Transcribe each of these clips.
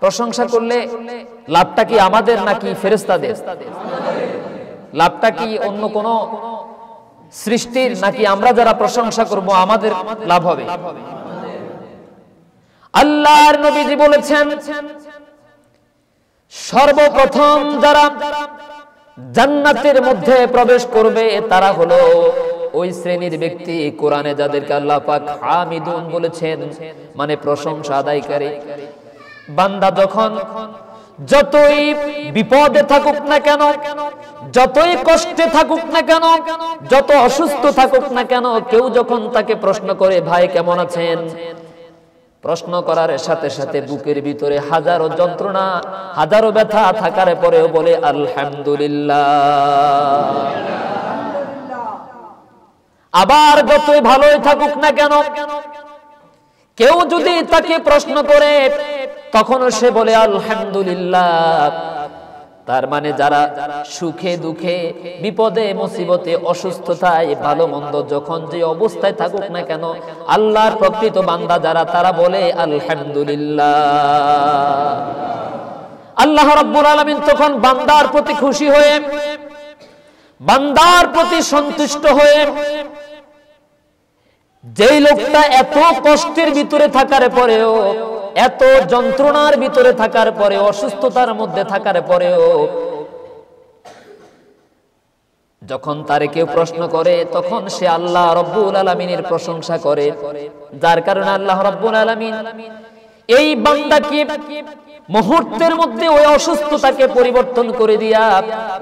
প্রশংসা করলে লাভটা কি আমাদের নাকি ফেরেশতাদের? লাভটা কি অন্য কোন সৃষ্টির, নাকি আমরা যারা প্রশংসা করব আমাদের লাভ হবে? আল্লাহর নবীজি বলেছেন, সর্বপ্রথম যারা জান্নাতের মধ্যে প্রবেশ করবে তারা হলো ওই শ্রেণীর ব্যক্তি কোরআনে যাদেরকে আল্লাহ পাক হামিদুন বলেছেন, মানে প্রশংসা আদায়কারী। বান্দা যখন যতই বিপদে থাকুক না কেন, যতই কষ্টে থাকুক না কেন, যত অসুস্থ থাকুক না কেন, কেউ যখন তাকে প্রশ্ন করে ভাই কেমন আছেন, প্রশ্ন করার সাথে সাথে বুকের ভিতরে হাজারো যন্ত্রণা, হাজারো ব্যথা থাকার পরেও বলে আলহামদুলিল্লাহ। আবার যতই ভালোই থাকুক না কেন, কেউ যদি তাকে প্রশ্ন করে তখনও সে বলে আলহামদুলিল্লাহ। তার মানে যারা সুখে দুঃখে বিপদে মুসিবতে অসুস্থতায় ভালো মন্দ যখন যে অবস্থায় থাকুক না কেন, আল্লাহর প্রকৃত বান্দা যারা তারা বলে আলহামদুলিল্লাহ। আল্লাহ রাব্বুল আলামিন তখন বান্দার প্রতি খুশি হয়ে, বান্দার প্রতি সন্তুষ্ট হয়ে, যেই লোকটা এত কষ্টের ভিতরে থাকার পরেও, এত যন্ত্রণার ভিতরে থাকার পরে, অসুস্থতার মধ্যে থাকার পরেও যখন তারে কেউ প্রশ্ন করে তখন সে আল্লাহ রাব্বুল আলামিনের প্রশংসা করে, যার কারণে আল্লাহ রাব্বুল আলামিন এই বান্দাকে মুহূর্তের মধ্যে ওই অসুস্থতাকে পরিবর্তন করে দিয়া,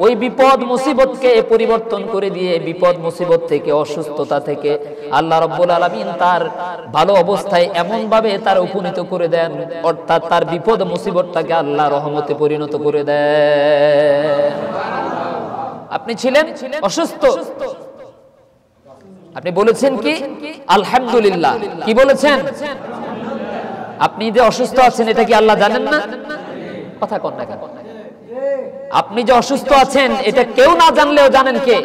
ওই বিপদ মুসিবতকে পরিবর্তন করে দিয়ে, বিপদ মুসিবত থেকে, অসুস্থতা থেকে আল্লাহ রাব্বুল আলামিন তার ভালো অবস্থায় এমন ভাবে তার উপনীত করে দেন, অর্থাৎ তার বিপদ মুসিবতটাকে আল্লাহ রহমতে পরিণত করে দেন। আপনি ছিলেন অসুস্থ, আপনি বলেছেন কি আলহামদুলিল্লাহ, কি বলেছেন? আপনি যে অসুস্থ আছেন এটা কি আল্লাহ জানেন না? কথা কন না কেন? আপনি যে অসুস্থ আছেন এটা কেউ না জানলেও জানেন কে?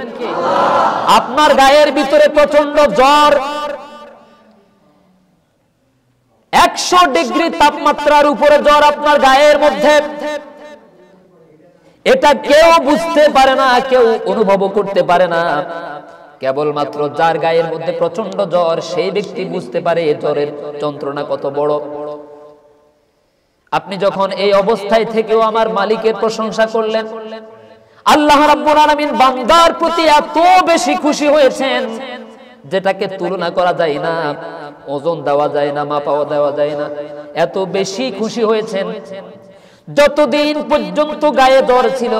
আপনার গায়ের ভিতরে প্রচন্ড জ্বর, 100 ডিগ্রি তাপমাত্রার উপরে জ্বর আপনার গায়ের মধ্যে, এটা কেউ বুঝতে পারে না, কেউ অনুভব করতে পারে না। কেবলমাত্র যার গায়ের মধ্যে প্রচন্ড জ্বর সেই ব্যক্তি বুঝতে পারে জ্বরের যন্ত্রণা কত বড়। আপনি যখন এই অবস্থায় থেকেও আমার মালিকের প্রশংসা করলেন, আল্লাহ রাব্বুল আলামিন বান্দার প্রতি এত বেশি খুশি হয়েছেন যেটাকে তুলনা করা যায় না, ওজন দেওয়া যায় না, মাপাও দেওয়া যায় না, এত বেশি খুশি হয়েছেন। যতদিন পর্যন্ত গায়ে জ্বর ছিল,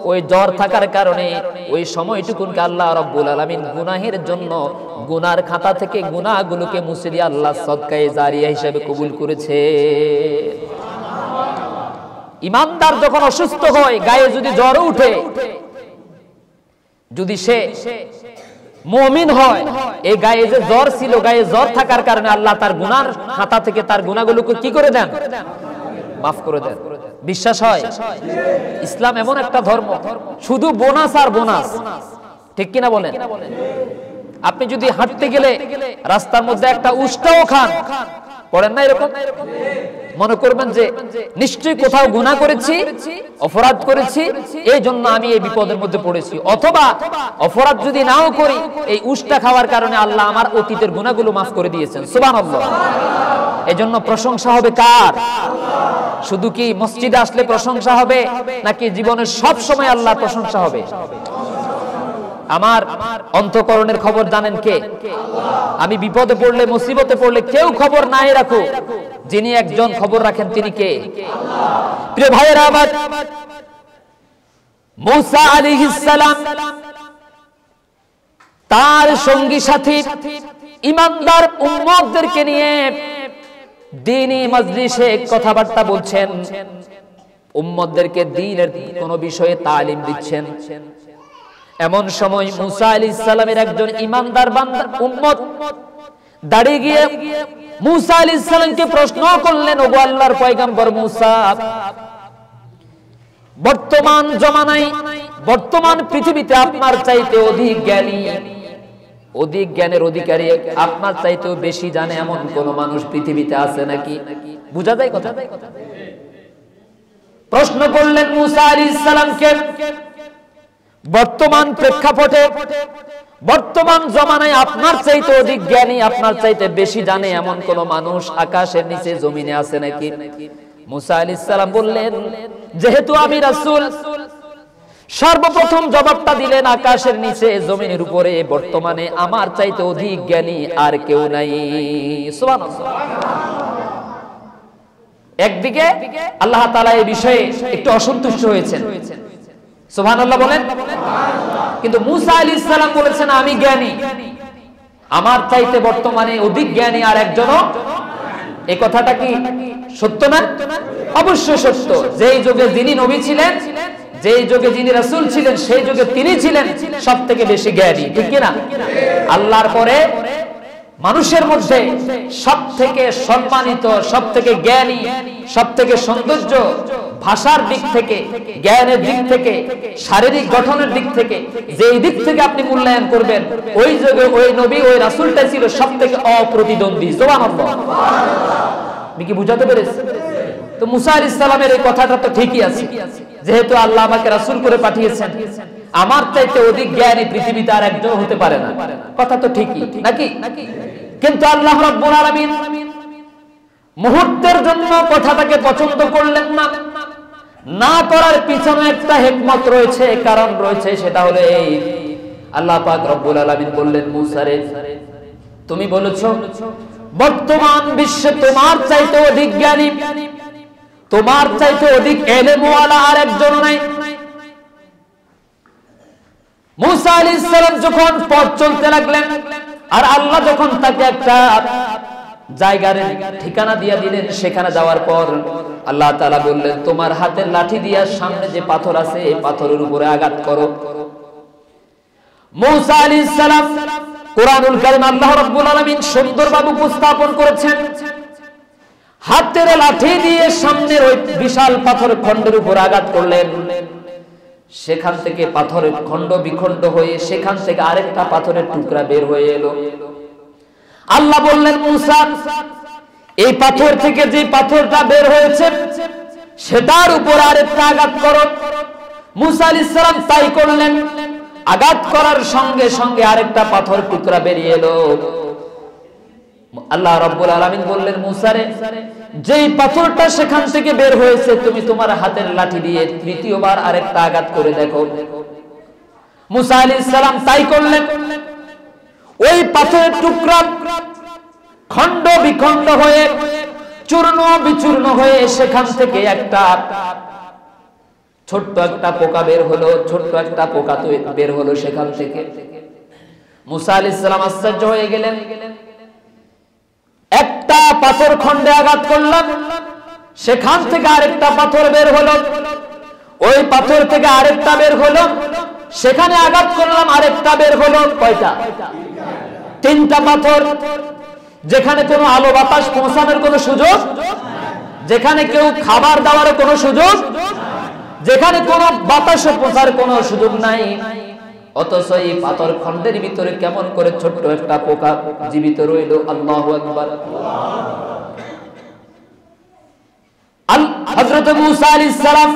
ওই জ্বর থাকার কারণে ওই সময়টুকুনকে আল্লাহ রাব্বুল আলামিন গুনাহের জন্য গুনার খাতা থেকে গুনাহগুলোকে মুছে দিয়ে আল্লাহ সদকায়ে জারিয়া হিসেবে কবুল করেছে। ইমানদার যখন অসুস্থ হয়, গায়ে যদি জ্বর উঠে, যদি সে মুমিন হয়, এই গায়ে যে জ্বর ছিল, গায়ে জ্বর থাকার কারণে আল্লাহ তার গুনার খাতা থেকে তার গুনাহগুলোকে কি করে দেন? মাফ করে দেন। বিশ্বাস হয়? ইসলাম এমন একটা ধর্ম, শুধু বোনাস আর বোনাস, ঠিক কিনা বলেন? আপনি যদি হাঁটতে গেলে রাস্তার মধ্যে একটা উষ্টাও খান, পড়েন না এরকম? মনে করবেন যে নিশ্চয়ই কোথাও গুনাহ করেছি, অপরাধ করেছি, এই জন্য আমি এই বিপদের মধ্যে পড়েছি। অথবা অপরাধ যদি নাও করি, এই উষ্টা খাওয়ার কারণে আল্লাহ আমার অতীতের গুনাহগুলো মাফ করে দিয়েছেন। সুবহানাল্লাহ। এজন্য প্রশংসা হবে কার? শুধু কি মসজিদে আসলে প্রশংসা হবে, নাকি জীবনের সব সময় আল্লাহর প্রশংসা হবে? আমার অন্তঃকরণের খবর জানেন কে? আমি বিপদে পড়লে, মুসিবতে পড়লে কেউ খবর নাই রাখো, যিনি একজন খবর রাখেন তিনি কে? প্রিয় ভাইয়েরা আমার, মূসা আলাইহিস সালাম তার সঙ্গী সাথী ঈমানদার উম্মতদেরকে নিয়ে দ্বীনি মজলিসে কথাবার্তা বলছেন, উম্মতদেরকে দ্বীনের কোন বিষয়ে তালিম দিচ্ছেন। এমন সময় মূসা আলাইহিস সালামের একজন ঈমানদার বান্দা উম্মত দাঁড়িয়ে গিয়ে মূসা আলাইহিস সালামকে প্রশ্ন করলেন, ওগো আল্লাহর পয়গম্বর মূসা, বর্তমান জমানায়, বর্তমান পৃথিবীতে আপনার চাইতে অধিক জ্ঞানী, অধিক জ্ঞানের অধিকারী, আপনার চাইতেও বেশি জানে এমন কোন মানুষ পৃথিবীতে আছে নাকি? বুঝা যায় কথা? প্রশ্ন করলেন মুসা আলাইহিস সালামকে, বর্তমান প্রেক্ষাপটে, বর্তমান জমানায় আপনার চাইতে অধিক জ্ঞানী, আপনার চাইতে বেশি জানে এমন কোন মানুষ আকাশের নিচে জমিনে আছে নাকি? মুসা আলাইহিস সালাম বললেন, যেহেতু আমি রাসূল, সর্বপ্রথম জবাবটা দিলেন আকাশের নিচে জমিনের উপরে বর্তমানে আমার চাইতে অধিক জ্ঞানী আর কেউ নাই। সুবহানাল্লাহ। একদিকে আল্লাহ তাআলা এই বিষয়ে একটু অসন্তুষ্ট হয়েছেন, সুবহানাল্লাহ বলেন। কিন্তু মুসা আলাইহিস সালাম বলেছেন আমি জ্ঞানী, আমার চাইতে বর্তমানে অধিক জ্ঞানী আর একজনও। এই কথাটা কি সত্য না? অবশ্যই সত্য। যেই যুগে যিনি নবী ছিলেন, যেই যুগে যিনি রাসূল ছিলেন, সেই যুগে তিনি ছিলেন সবথেকে বেশি জ্ঞানী, ঠিক কি না? আল্লাহর পরে মানুষের মধ্যে সবথেকে সম্মানিত, সবথেকে জ্ঞানী, সবথেকে সৌন্দর্য, ভাষার দিক থেকে, জ্ঞানের দিক থেকে, শারীরিক গঠনের দিক থেকে, যেই দিক থেকে আপনি মূল্যায়ন করবেন, ওই যুগে ওই নবী, ওই রাসূলটা ছিল সবথেকে অপ্রতিদ্বন্দ্বী। সুবহানাল্লাহ। আমি কি বুঝাতে পেরেছি? তো মুসা আলাইহিস সালামের এই কথাটা তো ঠিকই আছে, যেহেতু আল্লাহ আমাকে রাসূল করে পাঠিয়েছেন, আমার চাইতে অধিক জ্ঞানী পৃথিবীতে আর একজন হতে পারে না। কথা তো ঠিকই নাকি? কিন্তু আল্লাহ রাব্বুল আলামিন মুহূর্তের জন্য কথাটাকে পছন্দ করলেন না। না করার পিছনে একটা হিকমত রয়েছে, কারণ রয়েছে, সেটা হলো এই, আল্লাহ পাক রব্বুল আলামিন বললেন, মুসা রে, তুমি বলেছো বর্তমান বিশ্বে তোমার চাইতে অধিক জ্ঞানী, তোমার চাইতে অধিক ইলমওয়ালা আর একজন নাই। মুসা আলাইহিস সালাম যখন পথ চলতে লাগলেন, আর আল্লাহ যখন তাকে একটা জায়গার ঠিকানা দিয়ে দিলেন, সেখানে যাওয়ার পর আল্লাহ তাআলা বললেন, তোমার হাতের লাঠি দিয়ে সামনে যে পাথর আছে এই পাথরের উপরে আঘাত করো। মুসা আলাইহিস সালাম, কুরআনুল কারীম আল্লাহ রাব্বুল আলামিন সুন্দরভাবে উপস্থাপন করেছেন, হাতের লাঠি দিয়ে সামনের ওই বিশাল পাথরের খণ্ডের উপর আঘাত করলেন। সেখান থেকে পাথরের খণ্ড বিখণ্ড হয়ে সেখান থেকে আরেকটা পাথরের টুকরা বের হয়ে এলো। আল্লাহ বললেন, মুসা, এই পাথর থেকে যে পাথরটা বের হয়েছে সেটার উপর আরেকটা আঘাত করো। মুসা আলাইহিস সালাম তাই করলেন। আঘাত করার সঙ্গে সঙ্গে আরেকটা পাথর টুকরা বেরিয়ে এলো। আল্লাহ রাব্বুল আলামিন বললেন, মুসা রে, যেই পাথরটা সেখান থেকে বের হয়েছে তুমি তোমার হাতের লাঠি দিয়ে তৃতীয়বার আরেকটা আঘাত করে দেখো। মুসা আলাইহিস সালাম তাই করলেন। ওই পাথরের টুকরা খণ্ড বিখণ্ড হয়ে চূর্ণ বিচূর্ণ হয়ে সেখান থেকে একটা ছোট্ট একটা পোকা বের হলো, ছোট্ট একটা পোকা তো বের হলো সেখান থেকে। মুসা আলাইহিস সালাম আশ্চর্য হয়ে গেলেন। একটা পাথর খণ্ডে আঘাত করলাম, সেখান থেকে আরেকটা পাথর বের হলো, ওই পাথর থেকে আরেকটা বের হলো, সেখানে আঘাত করলাম, আরেকটা বের হলো। কয়টা? তিনটা পাথর। যেখানে কোনো আলো বাতাস পৌঁছানোর কোনো সুযোগ, যেখানে কেউ খাবার দাবার কোনো সুযোগ, যেখানে কোনো বাতাসে পৌঁছার কোনো সুযোগ নাই, অথচ এই পাথর খণ্ডের ভিতরে কেমন করে ছোট্ট একটা পোকা জীবিত রইল। আল্লাহু আকবার। হযরত মুসা আলাইহিস সালাম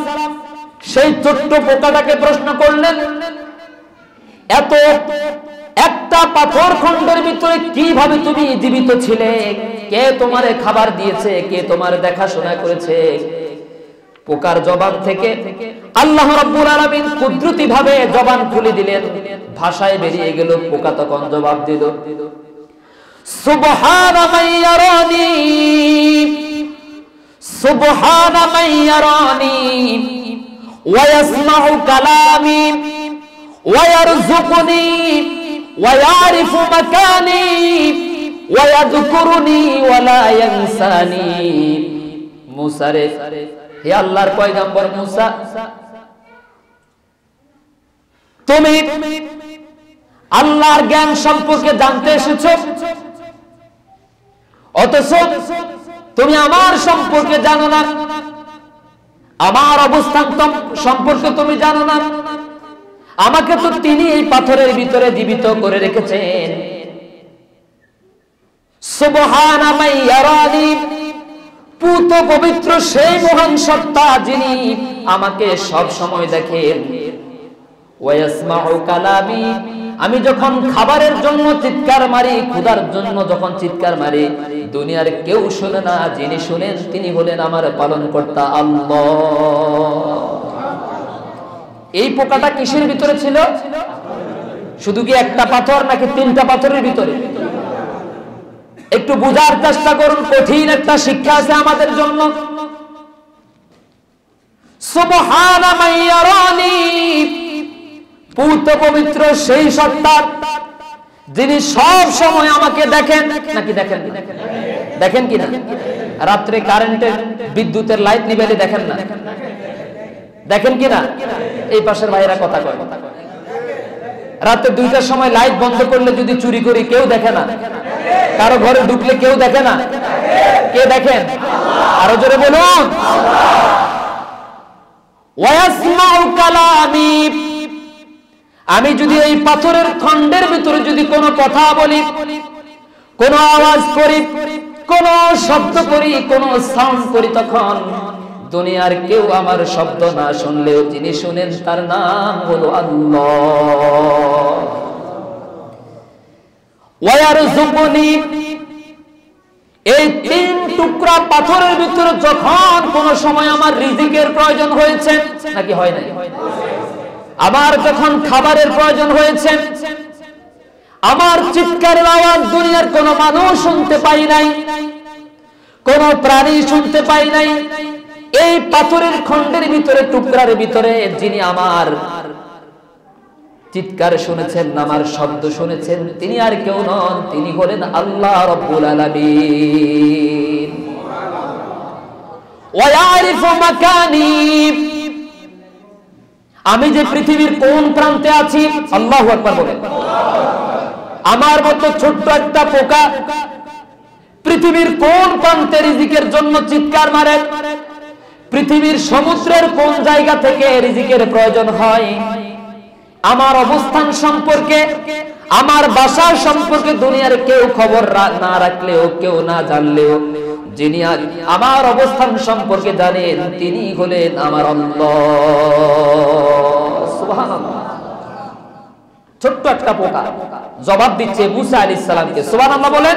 সেই ছোট্ট পোকাটাকে প্রশ্ন করলেন, এত একটা পাথর খণ্ডের ভিতরে কিভাবে তুমি জীবিত ছিলে? কে তোমারে খাবার দিয়েছে? কে তোমার দেখাশোনা করেছে? পোকার জবান থেকে আল্লাহ রাব্বুল আলামিন কুদরতি ভাবে জবান খুলে দিলেন, ভাষায় বেরিয়ে গেল। পোকা তখন জবাব দিল, সুবহানা মান ইয়ারানি, সুবহানা মান ইয়ারানি ওয়া ইয়াসমাউ কালামি ওয়া ইয়ারযুকুনি ওয়া ইয়ারিফু মাকানি ওয়া ইয়াযকুরুনি ওয়া লা ইয়ানসানি। মুসা রে, হে আল্লাহর পয়গম্বর মুসা, তুমি আল্লাহর জ্ঞান সম্পর্কে জানতে এসেছো, অথচ তুমি আমার সম্পর্কে জানো না, আমার অবস্থান সম্পর্কে তুমি জানো না। আমাকে তো তিনি এই পাথরের ভিতরে জীবিত করে রেখেছেন। সুবহানা মান ইয়ারানি, পুত পবিত্র সেই মহান সত্তা যিনি আমাকে সব সময় দেখেন। ওয়াসমাউ কালামি, আমি যখন খাবারের জন্য চিৎকার মারি, ক্ষুধার জন্য যখন চিৎকার মারি, দুনিয়ার কেউ শুনে না, যিনি শুনেন তিনি হলেন আমার পালনকর্তা আল্লাহ। এই পোকাটা কিসের ভিতরে ছিল? শুধু কি একটা পাথর নাকি তিনটা পাথরের ভিতরে? একটু বুঝার চেষ্টা করুন, কঠিন একটা শিক্ষা আছে আমাদের জন্য। সুবহানা মান ইয়ারানি, পুত পবিত্র সেই সত্তা যিনি সব সময় আমাকে দেখেন। নাকি দেখেন? দেখেন কিনা? রাত্রে কারেন্টের বিদ্যুতের লাইট নিবেলে দেখেন না? দেখেন কিনা? এই পাশের ভাইরা কথা কয়, রাতে 2টার সময় লাইট বন্ধ করলে যদি চুরি করি কেউ দেখে না? কারো ঘরে ঢুকলে কেউ দেখে না? কে দেখেন? আরো জোরে বলুন। ওয়াসমাউ কালামি, আমি যদি এই পাথরের খণ্ডের ভিতরে যদি কোনো কথা বলি, কোনো আওয়াজ করি, কোনো শব্দ করি, কোনো সাউন্ড করি, তখন দুনিয়ার কেউ আমার শব্দ না শুনলেও যিনি শুনেন তার নাম হলো আল্লাহ। ওয়ারযুকুনি, এই 3 টুকরা পাথরের ভিতরে যখন কোনো সময় আমার রিজিকের প্রয়োজন হয়েছে, নাকি হয় নাই? আমার যখন খাবারের প্রয়োজন হয়েছে, আমার চিৎকারের আওয়াজ দুনিয়ার কোনো মানুষ শুনতে পাই নাই, কোন প্রাণী শুনতে পাই নাই, এই পাথরের খণ্ডের ভিতরে, টুকরার ভিতরে যিনি আমার চিৎকার শুনেছেন, আমার শব্দ শুনেছেন, তিনি আর কেউ নন, তিনি হলেন আল্লাহ রাব্বুল আলামিন। ওয়া ইয়ারিফু মাকানি, আমি যে পৃথিবীর কোন প্রান্তে আছি, আল্লাহু আকবার বলেন। আমার মতো ছোট্ট একটা পোকা পৃথিবীর কোন প্রান্তে রিজিকের জন্য চিৎকার মারে, পৃথিবীর সমুদ্রের কোন জায়গা থেকে রিজিকের প্রয়োজন হয়, আমার অবস্থান সম্পর্কে, আমার বাসার সম্পর্কে দুনিয়ার কেউ খবর না রাখলেও, কেউ না জানলেও, যিনি আমার অবস্থান সম্পর্কে জানেন তিনি হলেন আমার আল্লাহ। সুবহানাল্লাহ। ছোট্ট একটা পোকা জবাব দিচ্ছে মুসা আলাইহিস সালামকে। সুবহানাল্লাহ বলেন।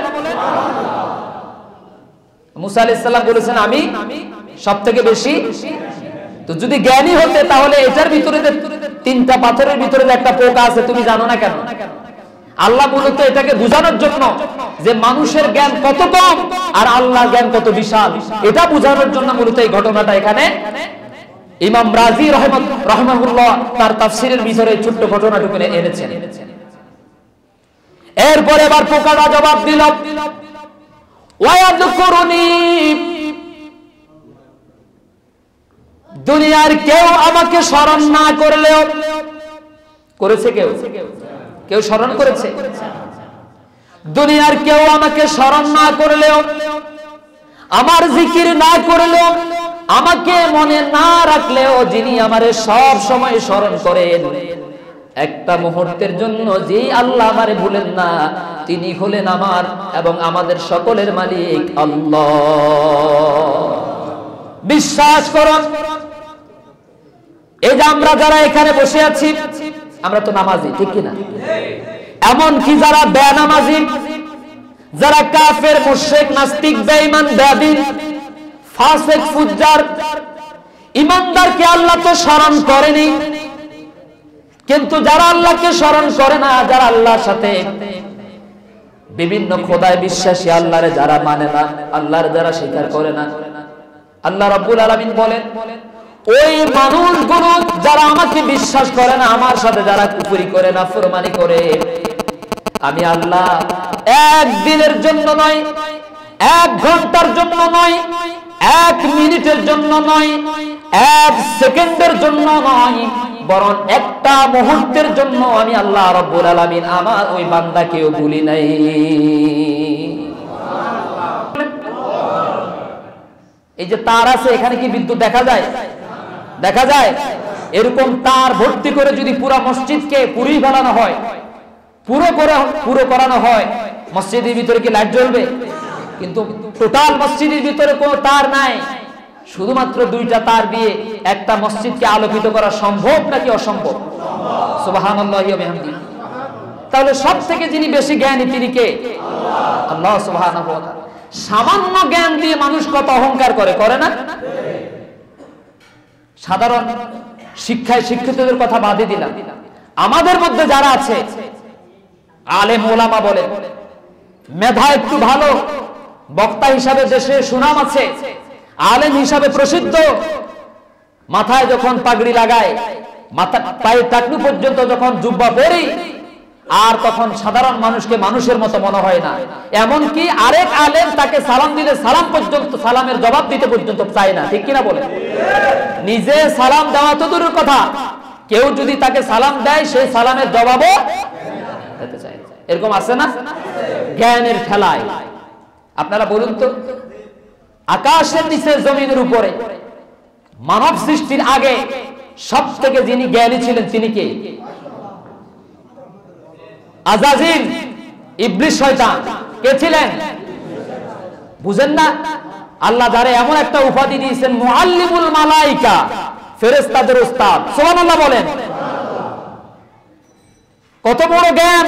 মুসা আলাইহিস সালাম বলেছেন আমি সবথেকে বেশি। তো যদি জ্ঞানী হতে তাহলে এটার ভিতরে 3টা পাথরের ভিতরে একটা পোকা আছে তুমি জানো না কেন? আল্লাহ মূলত এটাকে বোঝানোর জন্য যে মানুষের জ্ঞান কত কম আর আল্লাহর জ্ঞান কত বিশাল, এটা বোঝানোর জন্য মূলত এই ঘটনাটা এখানে ইমাম রাজি রাহিমাহুল্লাহ তার তাফসীরের ভিতরে ছোট্ট ঘটনাটুকু এনেছেন। এরপরে এবার পোকাটা জবাব দিল, ওয়ায়াযকুরুনি, দুনিয়ার কেউ আমাকে স্মরণ না করলেও, করেছে কেউ? কেউ স্মরণ করেছে? দুনিয়ার কেউ আমাকে স্মরণ না করলেও, আমার জিকির না করলেও, আমাকে মনে না রাখলেও, যিনি আমারে সব সময় স্মরণ করেন, একটা মুহূর্তের জন্য যে আল্লাহ আমারে ভুলেন না, তিনি হলেন আমার এবং আমাদের সকলের মালিক আল্লাহ। বিশ্বাস করুন, এই যে আমরা যারা এখানে বসে আছি, আমরা তো নামাজি, ঠিক কিনা? এমন কি যারা বেনামাজি, যারা কাফের, মুশরিক, নাস্তিক, বেঈমান, বেদিন, ফাসিক, ফুজ্জার, ঈমানদারকে আল্লাহ তো স্মরণ করেনি, কিন্তু যারা আল্লাহকে স্মরণ করে না, যারা আল্লাহর সাথে বিভিন্ন খোদায় বিশ্বাসী, আল্লাহরে যারা মানে না, আল্লাহর যারা স্বীকার করে না, আল্লাহ রাব্বুল আলামিন বলেন ওই মানুষগুলো যারা আমাকে বিশ্বাস করে না, আমার সাথে যারা কুফরি করে, নাফরমানি করে, আমি আল্লাহ একদিনের জন্য নয়, 1 ঘন্টার জন্য নয়, 1 মিনিটের জন্য নয়, 1 সেকেন্ডের জন্য নয়, বরং একটা মুহূর্তের জন্য আমি আল্লাহ রাব্বুল আলামিন আমার ওই বান্দাকেও ভুলি নাই। এই যে তার আছে, এখানে কি বিদ্যুৎ দেখা যায়? দেখা যায়? এরকম তার ভর্তি করে যদি পুরো মসজিদকে পুরোই বানানো হয়, পুরো করানো হয়, মসজিদের ভিতরে কি লাইট জ্বলবে? কিন্তু টোটাল মসজিদের ভিতরে কোনো তার নাই, শুধুমাত্র 2টা তার দিয়ে একটা মসজিদকে আলোকিত করা সম্ভব নাকি অসম্ভব? সুবহানাল্লাহি ওয়া বিহামদিহি। তাহলে সব থেকে যিনি বেশি জ্ঞানী তিনি কে? আল্লাহ সুবহানাহু ওয়া তাআলা। সামান্য জ্ঞান দিয়ে মানুষ কত অহংকার করে না? সাধারণ শিক্ষায় শিক্ষিতদের কথা বাদে দিলাম, আমাদের মধ্যে যারা আছে আলেম ওলামা বলেন, মেধা একটু ভালো, বক্তা হিসাবে দেশে সুনাম আছে, আলেম হিসাবে প্রসিদ্ধ, মাথায় যখন পাগড়ি লাগায়, মাথা পায়ের টাকনু পর্যন্ত যখন জুব্বা পরি, আর তখন সাধারণ মানুষকে মানুষের মতো মনে হয় না। এমনকি আরেক আলেম তাকে সালাম দিলে সালাম পর্যন্ত, সালামের জবাব দিতে পর্যন্ত চায় না, ঠিক কিনা বলেন? নিজে সালাম দেওয়া তো দূরের কথা, কেউ যদি তাকে সালাম দেয় সেই সালামের জবাবও দিতে চায় না। এরকম আছে না? জ্ঞানের ঠেলায়। আপনারা বলুন তো, আকাশের নিচে জমিনের উপরে মানব সৃষ্টির আগে সব থেকে যিনি জ্ঞানী ছিলেন তিনি কে? আজাজিল, ইবলিস, শয়তান। কে ছিলেন? বুঝেন না? আল্লাহ যারে এমন একটা উপাধি দিয়েছেন, মুআল্লিমুল মালাইকা, ফেরেশতাদের উস্তাদ। সুবহানাল্লাহ বলেন। কত বড় জ্ঞান,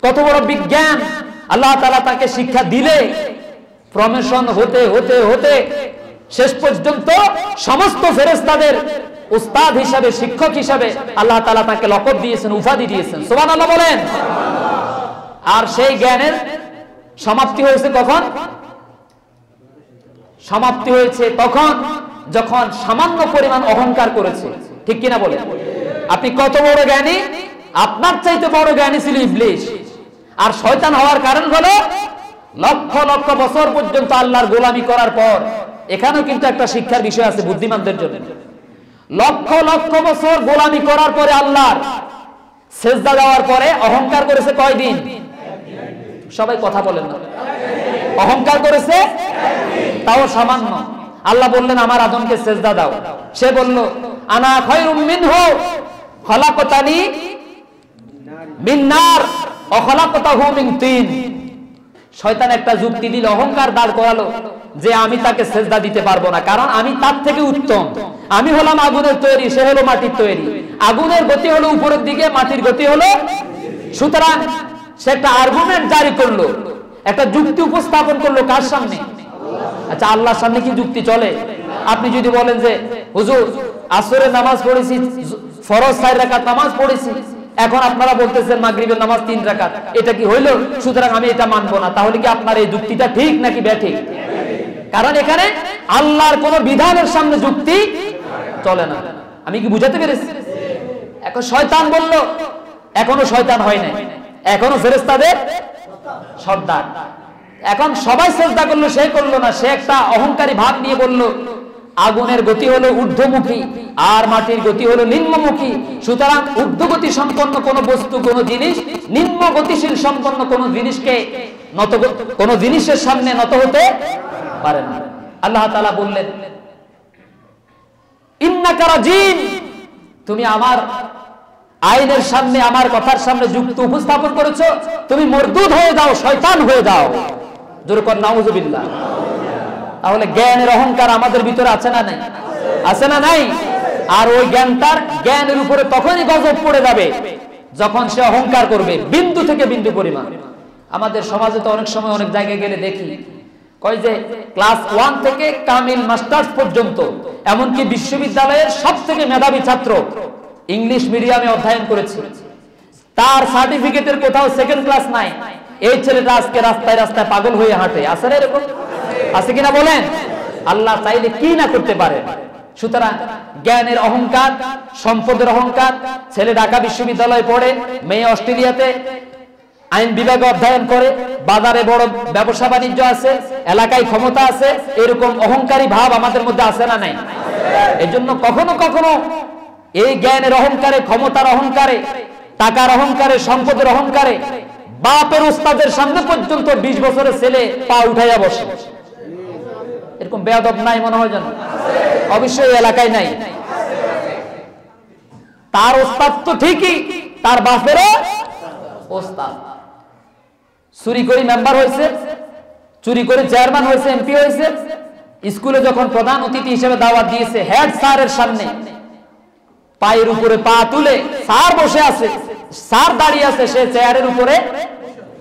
কত বড় বিজ্ঞান আল্লাহ তাআলা তাকে শিক্ষা দিলে প্রমোশন হতে হতে হতে শেষ পর্যন্ত সমস্ত ফেরেশতাদের উস্তাদ হিসাবে, শিক্ষক হিসাবে আল্লাহ তাআলা তাকে লকব দিয়েছেন, উপাধি দিয়েছেন। সুবহানাল্লাহ বলেন। আর সেই জ্ঞানের সমাপ্তি হয়েছে কখন? সমাপ্তি হয়েছে তখন যখন সামান্য পরিমাণ অহংকার করেছে, ঠিক কিনা বলেন? আপনি কত বড় জ্ঞানী? আপনার চাইতে বড় জ্ঞানী ছিল ইবলিস। আর শয়তান হওয়ার কারণ হলো লক্ষ লক্ষ বছর পর্যন্ত আল্লাহর গোলামি করার পর, এখানেও কিন্তু একটা শিক্ষার বিষয় আছে বুদ্ধিমানদের জন্য। লক্ষ লক্ষ বছর গোলামি করার পরে আল্লাহর সেজদা দেওয়ার পরে অহংকার করেছে কয়দিন? সবাই কথা বলেন না। অহংকার করেছে তাও সামান্য। আল্লাহ বললেন আমার আদমকে সেজদা দাও, সে বলল আনা খায়রুম মিনহু খলাকতানি মিন নার ওয়া খলাকতাহু মিন তিন। শয়তান একটা যুক্তি দিল, অহংকার দাঁড় করালো যে আমি তাকে সেজদা দিতে পারবো না, কারণ আমি তার থেকে উত্তম। আমি হলাম আগুনের তৈরি, সে হলো মাটির তৈরি। আগুনের গতি হলো উপরের দিকে, মাটির গতি হলো। সুতরাং সে একটা আর্গুমেন্ট জারি করলো, একটা যুক্তি উপস্থাপন করলো কার সামনে? আচ্ছা, আল্লাহর সামনে কি যুক্তি চলে? আপনি যদি বলেন যে হুজুর আসরের নামাজ পড়েছি, ফরজ 4 রাকাত নামাজ পড়েছি, এখন আপনারা বলতেছেন মাগরিবের নামাজ 3 রাকাত, এটা কি হইল? সুতরাং আমি এটা মানবো না। তাহলে কি আপনার এই যুক্তিটা ঠিক নাকি ব্যাঠিক? কারণ এখানে আল্লাহর কোন বিধানের সামনে যুক্তি চলে না। আমি কি বুঝাতে পেরেছি? এখন শয়তান বলল, এখনো শয়তান হয় নাই, এখনো ফেরেশতাদের সর্দার। এখন সবাই সেজদা করলো, সে করলো না। সে একটা অহংকারী ভাব নিয়ে বলল আগুনের গতি হলো ঊর্ধ্বমুখী আর মাটির গতি হলো নিম্নমুখী। সুতরাং ঊর্ধ্বগতি সম্পন্ন কোন বস্তু, কোন জিনিস নিম্ন গতিশীল সম্পন্ন কোন জিনিসকে নত, কোন জিনিসের সামনে নত হতে পারে না। আল্লাহ তাআলা বললেন ইন্নাকা রাজিম, তুমি আমার আইনের সামনে, আমার কথার সামনে যুক্তি উপস্থাপন করেছো, তুমি মরদুদ হয়ে যাও, শয়তান হয়ে যাও। জোরে কর নাউজুবিল্লাহ। তাহলে জ্ঞানের অহংকার আমাদের ভিতরে আছে না নাই? আছে না নাই? আর ওই জ্ঞানের উপরে তখনই গজব পড়ে যাবে যখন সে অহংকার করবে বিন্দু থেকে বিন্দু পরিমাণ। আমাদের সমাজে তো অনেক সময় অনেক জায়গায় গেলে দেখি কয় যে ক্লাস 1 থেকে কামিল মাস্টার্স পর্যন্ত, এমনকি বিশ্ববিদ্যালয়ের সবথেকে মেধাবী ছাত্র ইংলিশ মিডিয়ামে অধ্যয়ন করেছে, তার সার্টিফিকেটের কোথাও সেকেন্ড ক্লাস নাই। এই ছেলেটা আজকে রাস্তায় রাস্তায় পাগল হয়ে হাঁটে। আছে না এরকম? আছে কিনা বলেন? আল্লাহ চাইলে কি না করতে পারে। সুতরাং জ্ঞানের অহংকার, সম্পদের অহংকার। ছেলে ঢাকা বিশ্ববিদ্যালয়ে পড়ে, মেয়ে অস্ট্রেলিয়াতে আইন বিভাগে অধ্যয়ন করে, বাজারে বড় ব্যবসা বাণিজ্য আছে, এলাকায় ক্ষমতা আছে, এরকম অহংকারী ভাব আমাদের মধ্যে আছে না নাই? এজন্য কখনো কখনো এই জ্ঞানের অহংকারে, ক্ষমতার অহংকারে, টাকার অহংকারে, সম্পদের অহংকারে বাপের উস্তাদের সামনে পর্যন্ত 20 বছরের ছেলে পা উঠাইয়া বসে। এরকম বেয়াদব নাই মনে হয়? জানো অবশ্যই এলাকায় নাই। তার উস্তাদ তো ঠিকই, তার বাপেরও উস্তাদ। চুরি করে মেম্বার হয়েছে, চুরি করে চেয়ারম্যান হয়েছে, এমপি হয়েছে। স্কুলে যখন প্রধান অতিথি হিসেবে দাওয়াত দিয়েছে, হেড স্যারের সামনে পায়ের উপরে পা তুলে, স্যার বসে আছে, স্যার দাঁড়িয়ে আছে, সে চেয়ারের উপরে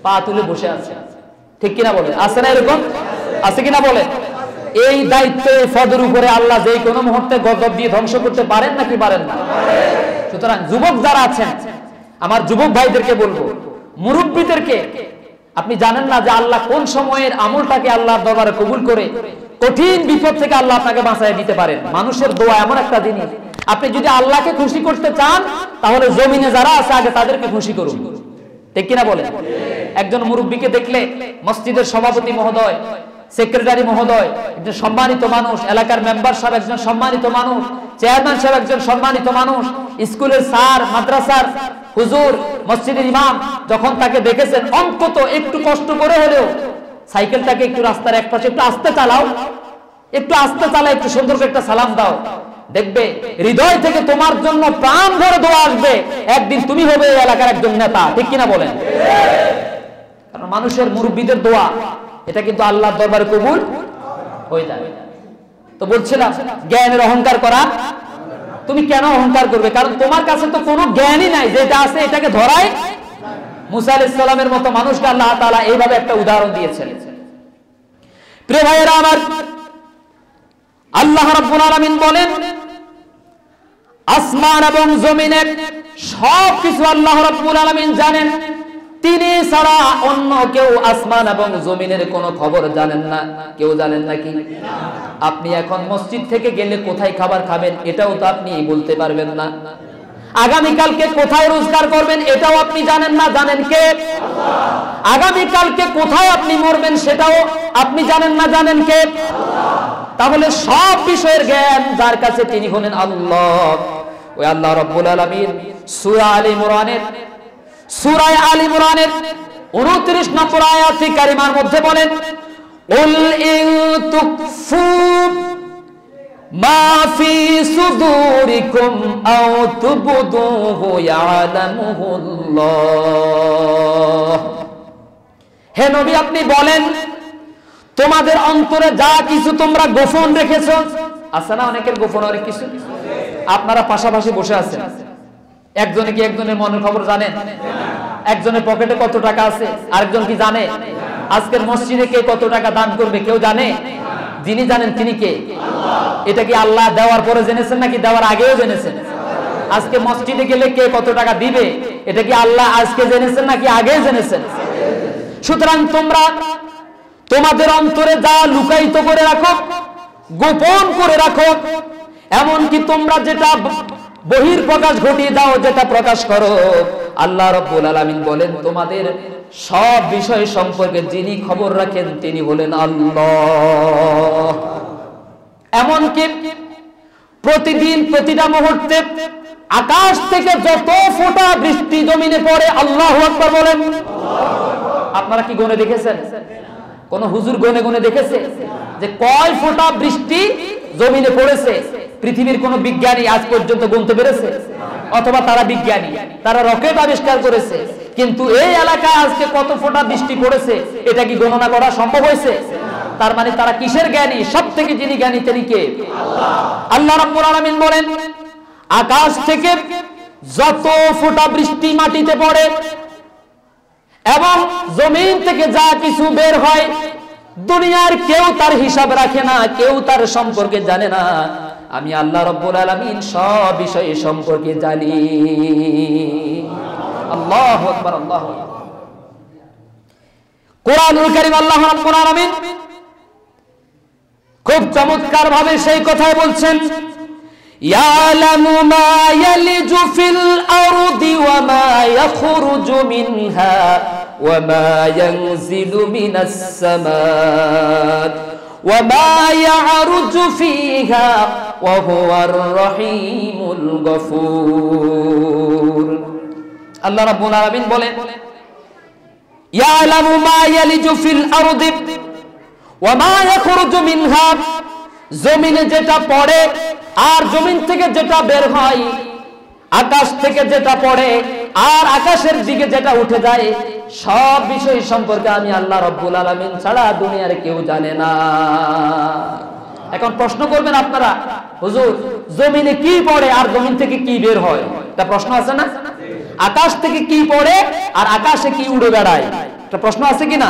পা তুলে বসে আছে। ঠিক কিনা বলে? আছে না এরকম? আছে কিনা বলে? এই দায়িত্ব, এই পদের উপরে আল্লাহ যে কোনো মুহূর্তে গজব দিয়ে ধ্বংস করতে পারেন নাকি পারেন না? সুতরাং যুবক যারা আছেন, আমার যুবক ভাইদেরকে বলবো, মুরব্বীদেরকে, আপনি জানেন না যে আল্লাহ কোন সময়ের আমলটাকে আল্লাহর দরবারে কবুল করে কঠিন বিপদ থেকে আল্লাহ আপনাকে বাঁচায় দিতে পারেন। মানুষের দোয়া এমন একটা জিনিস, আপনি যদি আল্লাহকে খুশি করতে চান তাহলে জমিনে যারা আছে আগে তাদেরকে খুশি করুন। ঠিক কিনা বলে? একজন মুরব্বীকে দেখলে মসজিদের সভাপতি মহোদয়, সেক্রেটারি মহোদয়, একজন সম্মানিত মানুষ, এলাকার মেম্বার সাহেব একজন সম্মানিত মানুষ, চেয়ারম্যান সাহেব একজন সম্মানিত মানুষ, স্কুলের স্যার, মাদ্রাসার হুজুর, মসজিদের ইমাম, যখন তাকে দেখেছেন অন্তত একটু কষ্ট করে হলেও সাইকেলটাকে একটু রাস্তার এক পাশে একটু আস্তে চালাও, একটু আস্তে চালা, একটু সুন্দর করে একটা সালাম দাও, দেখবে হৃদয় থেকে তোমার জন্য প্রাণ ভরে দোয়া আসবে। একদিন তুমি হবে এই এলাকার একজন নেতা। ঠিক কিনা বলেন? কারণ মানুষের, মুরব্বীদের দোয়া এটা কিন্তু আল্লাহর দরবারে কবুল হয়ে যায়। তো বলছিলাম, জ্ঞানের অহংকার করা, তুমি কেন অহংকার করবে? কারণ তোমার কাছে তো কোনো জ্ঞানই নাই, যেটা আছে এটাকে ধরাই। মুসা আলাইহিস সালামের মতো মানুষকে আল্লাহ তাআলা এইভাবে একটা উদাহরণ দিয়েছেন। প্রিয় ভাইয়েরা আমার, আল্লাহ রাব্বুল আলামিন বলেন, আসমান এবং জমিনের সবকিছু আল্লাহ রাব্বুল আলামিন জানেন। তিনি ছাড়া অন্য কেউ আসমান এবং জমিনের কোনো খবর জানেন না। কেউ জানেন নাকি? আপনি এখন মসজিদ থেকে গেলে কোথায় খাবার খাবেন এটাও তো আপনি বলতে পারবেন না। আগামীকালকে কোথায় রোজগার করবেন এটাও আপনি জানেন না। জানেন কে? আল্লাহ। আগামীকালকে কোথায় আপনি মরবেন সেটাও আপনি জানেন না। জানেন কে? আল্লাহ। তাহলে সব বিষয়ের জ্ঞান যার কাছে, তিনি হলেন আল্লাহ। ওই আল্লাহ রাব্বুল আলামিন সূরা আলে ইমরানের 29 নম্বর আয়াতে কারিমার মধ্যে বলেন, উল ইন তুকফু মা ফি সুদুরিকুম আও তুবদুহু ইয়ালামুহুল্লাহ। হে নবী, আপনি বলেন, তোমাদের অন্তরে যা কিছু তোমরা গোপন রেখেছো, আছে না অনেকের গোপন অনেক কিছু, আপনারা পাশাপাশি বসে আছেন, একজনে কি একজনের মনের খবর জানেন? একজনের পকেটে কত টাকা আছে আরেকজন কি জানে? আজকের মসজিদে কে কত টাকা দান করবে কেউ জানে? যিনি জানেন তিনি কে? আল্লাহ। এটা কি আল্লাহ দেওয়ার পরে জেনেছেন নাকি দেওয়ার আগেও জেনেছেন? আজকে মসজিদে গেলে কে কত টাকা দিবে এটা কি আল্লাহ আজকে জেনেছেন নাকি আগে জেনেছেন? সুতরাং তোমরা তোমাদের অন্তরে যা লুকায়িত করে রাখো, গোপন করে রাখো, এমনকি তোমরা যেটা বহির প্রকাশ ঘটিয়ে দাও, যেটা প্রকাশ করো, আল্লাহ রাব্বুল আলামিন বলেন তোমাদের সব বিষয় সম্পর্কে যিনি খবর রাখেন তিনি হলেন আল্লাহ। এমনকি প্রতিদিন প্রতিটা মুহূর্তে আকাশ থেকে যত ফোঁটা বৃষ্টি জমিনে পড়ে, আল্লাহু আকবার বলেন। আপনারা কি গণে দেখেছেন? কোন হুজুর গণে গণে দেখেছে যে কয় ফোঁটা বৃষ্টি জমিনে পড়েছে? পৃথিবীর কোন বিজ্ঞানী আজ পর্যন্ত গুনতে পেরেছে? অথবা তারা বিজ্ঞানী, তারা রকেট আবিষ্কার করেছে, কিন্তু এই এলাকায় আজকে কত ফোঁটা বৃষ্টি পড়েছে এটা কি গণনা করা সম্ভব হয়েছে? তার মানে তারা কিসের জ্ঞানী? সব থেকে যিনি জ্ঞানী তিনি কে? আল্লাহ। আল্লাহ রাব্বুল আলামিন বলেন, আকাশ থেকে যত ফোঁটা বৃষ্টি মাটিতে পড়ে এবং জমিন থেকে যা কিছু বের হয়, দুনিয়ার কেউ তার হিসাব রাখে না, কেউ তার সম্পর্কে জানে না। আমি আল্লাহ রাব্বুল আলামিন সব বিষয় সম্পর্কে জানি। আল্লাহু আকবার, আল্লাহু আকবার। কোরআনুল কারীম আল্লাহ রাব্বুল আলামিন খুব চমৎকার ভাবে সেই কথাই বলছেন, ইয়ালামু মা ইয়ালিজু ফিল আরদি ওয়া মা ইয়াখরুজু মিনহা ওয়া মা ইয়ানজিলু মিনাস সামাত ওয়া মা ইয়ারুজু ফিহা ওয়া হুয়ার রহিমুল গফুর। আল্লাহ রাব্বুল আলামিন বলেন, ইয়ালামু মা ইয়ালিজু ফিল আরদি ওয়া মা ইয়াখরুজু মিনহা, জমিনে যেটা পড়ে আর জমিন থেকে যেটা বের হয়, আকাশ থেকে যেটা পড়ে আর আকাশের দিকে যেটা উঠে যায়, সব বিষয় সম্পর্কে আমি আল্লাহ রাব্বুল আলামিন ছাড়া দুনিয়ার কেউ জানে না। এখন প্রশ্ন করবেন আপনারা, হুজুর জমিনে কি পড়ে আর জমিন থেকে কি বের হয়? এটা প্রশ্ন আছে না? আকাশ থেকে কি পড়ে আর আকাশে কি উড়ে বেড়ায়? এটা প্রশ্ন আছে কিনা?